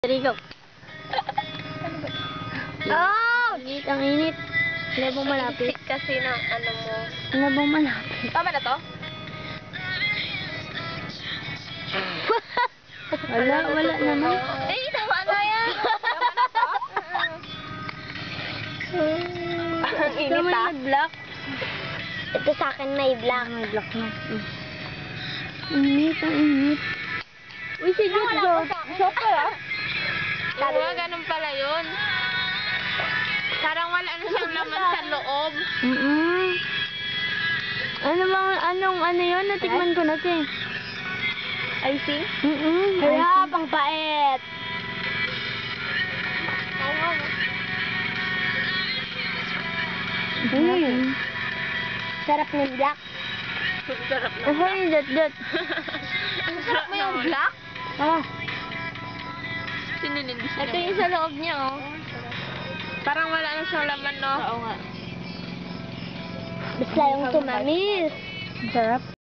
Rigo. Oh! Init, ang init. Labang malapit. Isip kasi ng ano mo. Labang malapit. Tama na to? Wala naman. Eh, tama na yan. Tama na to? Ang Ito init may ah. black. Ito sa akin may black. May black na. Init, ang init. Uy, si Jojo. Shopper ah. Oo, ganun pala yun. Parang wala na siyang laman sa loob. Ano yun? Natikman ko na siya eh. Icing? Hala, pang pait. Sarap ng black. Sarap na. Asa yung dot-dot? Sarap na yung black? Ah, Sinilindis Ito yung sa loob niya oh. Parang wala na siyang laman, no? Oo nga. Basta yung tumamis. sarap.